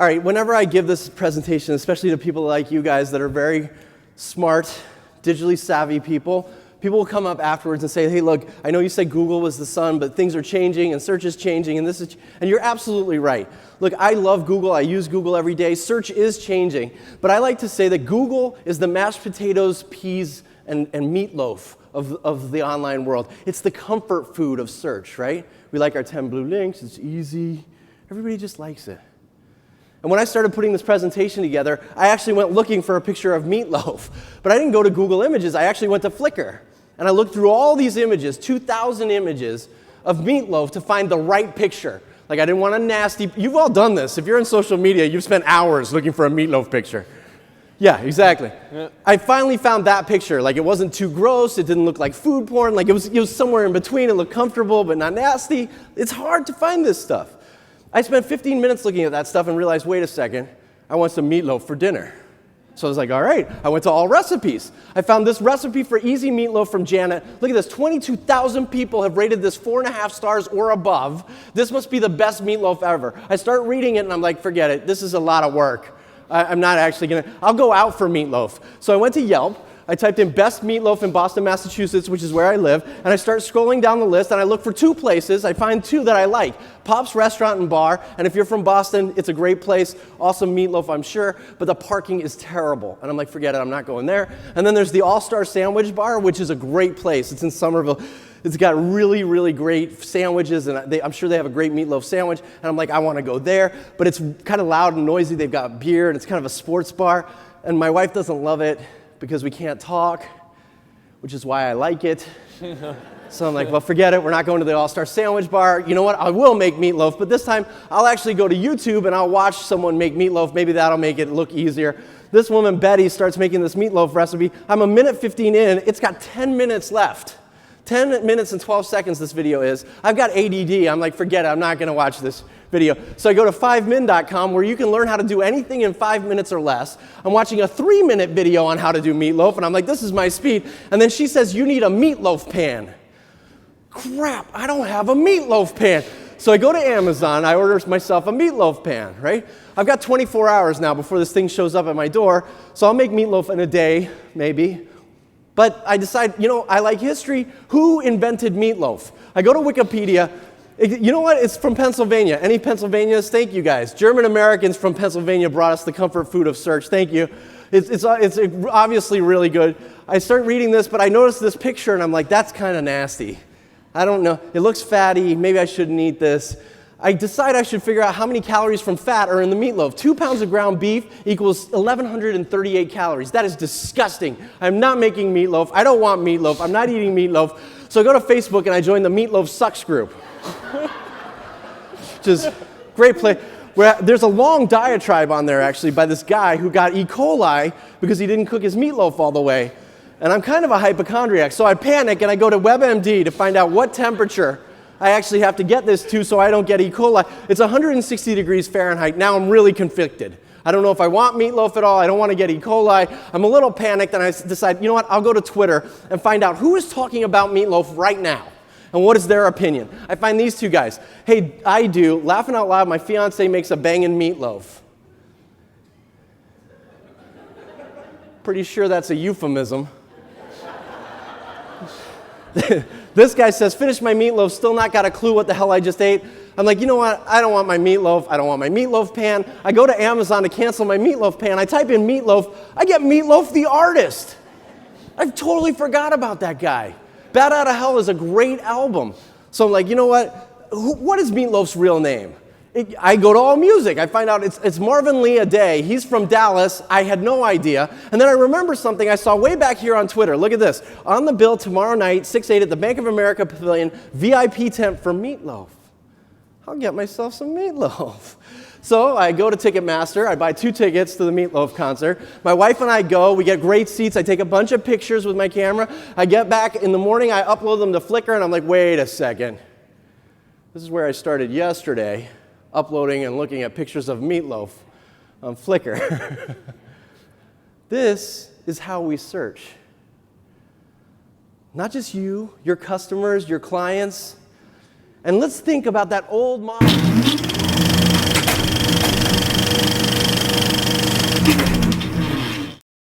All right, whenever I give this presentation, especially to people like you guys that are very smart, digitally savvy people will come up afterwards and say, hey, look, I know you said Google was the sun, but things are changing and search is changing and you're absolutely right. Look, I love Google. I use Google every day. Search is changing, but I like to say that Google is the mashed potatoes, peas, and meatloaf of the online world. It's the comfort food of search, right? We like our 10 blue links. It's easy. Everybody just likes it. And when I started putting this presentation together, I actually went looking for a picture of meatloaf. But I didn't go to Google Images. I actually went to Flickr. And I looked through all these images, 2,000 images of meatloaf to find the right picture. Like I didn't want a nasty, you've all done this. If you're in social media, you've spent hours looking for a meatloaf picture. Yeah, exactly. Yeah. I finally found that picture. Like it wasn't too gross, it didn't look like food porn, like it was somewhere in between, it looked comfortable but not nasty. It's hard to find this stuff. I spent 15 minutes looking at that stuff and realized, wait a second, I want some meatloaf for dinner. So I was like, all right, I went to all recipes. I found this recipe for easy meatloaf from Janet. Look at this, 22,000 people have rated this 4.5 stars or above. This must be the best meatloaf ever. I start reading it and I'm like, forget it, this is a lot of work. I'm not actually gonna, I'll go out for meatloaf. So I went to Yelp. I typed in best meatloaf in Boston, Massachusetts, which is where I live, and I start scrolling down the list, and I look for 2 places. I find 2 that I like, Pop's Restaurant and Bar, and if you're from Boston, it's a great place, awesome meatloaf, I'm sure, but the parking is terrible. And I'm like, forget it, I'm not going there. And then there's the All-Star Sandwich Bar, which is a great place. It's in Somerville. It's got really, really great sandwiches, and I'm sure they have a great meatloaf sandwich, and I'm like, I want to go there, but it's kind of loud and noisy. They've got beer, and it's kind of a sports bar, and my wife doesn't love it, because we can't talk, which is why I like it. So I'm like, well, forget it. We're not going to the All-Star Sandwich Bar. You know what? I will make meatloaf, but this time I'll actually go to YouTube and I'll watch someone make meatloaf. Maybe that'll make it look easier. This woman, Betty, starts making this meatloaf recipe. I'm a minute 15 in. It's got 10 minutes left. 10 minutes and 12 seconds this video is. I've got ADD. I'm like, forget it. I'm not going to watch this video. So I go to 5min.com where you can learn how to do anything in 5 minutes or less. I'm watching a 3-minute video on how to do meatloaf, and I'm like, this is my speed. And then she says, you need a meatloaf pan. Crap, I don't have a meatloaf pan. So I go to Amazon, I order myself a meatloaf pan, right? I've got 24 hours now before this thing shows up at my door, so I'll make meatloaf in a day, maybe. But I decide, you know, I like history. Who invented meatloaf? I go to Wikipedia. You know what? It's from Pennsylvania. Any Pennsylvanians? Thank you, guys. German Americans from Pennsylvania brought us the comfort food of search. Thank you. It's obviously really good. I start reading this, but I notice this picture, and I'm like, that's kind of nasty. I don't know. It looks fatty. Maybe I shouldn't eat this. I decide I should figure out how many calories from fat are in the meatloaf. 2 pounds of ground beef equals 1,138 calories. That is disgusting. I'm not making meatloaf. I don't want meatloaf. I'm not eating meatloaf. So I go to Facebook and I join the Meatloaf Sucks group. Which is a great place. Where there's a long diatribe on there, actually, by this guy who got E. coli because he didn't cook his meatloaf all the way. And I'm kind of a hypochondriac, so I panic and I go to WebMD to find out what temperature I actually have to get this to so I don't get E. coli. It's 160 degrees Fahrenheit. Now I'm really conflicted. I don't know if I want meatloaf at all. I don't want to get E. coli. I'm a little panicked, and I decide, you know what, I'll go to Twitter and find out who is talking about meatloaf right now and what is their opinion. I find these 2 guys. Hey, I do, laughing out loud, my fiance makes a bangin' meatloaf. Pretty sure that's a euphemism. This guy says, finish my meatloaf, still not got a clue what the hell I just ate. I'm like, you know what? I don't want my meatloaf. I don't want my meatloaf pan. I go to Amazon to cancel my meatloaf pan. I type in meatloaf. I get Meatloaf the Artist. I totally forgot about that guy. Bat Out of Hell is a great album. So I'm like, you know what? What is Meatloaf's real name? I go to AllMusic. I find out it's Marvin Lee Aday. He's from Dallas. I had no idea. And then I remember something I saw way back here on Twitter. Look at this. On the bill tomorrow night, 6/8 at the Bank of America Pavilion, VIP tent for meatloaf. I'll get myself some meatloaf. So I go to Ticketmaster. I buy 2 tickets to the Meatloaf concert. My wife and I go. We get great seats. I take a bunch of pictures with my camera. I get back in the morning. I upload them to Flickr, and I'm like, wait a second. This is where I started yesterday, uploading and looking at pictures of meatloaf on Flickr. This is how we search. Not just you, your customers, your clients. And let's think about that old model. you.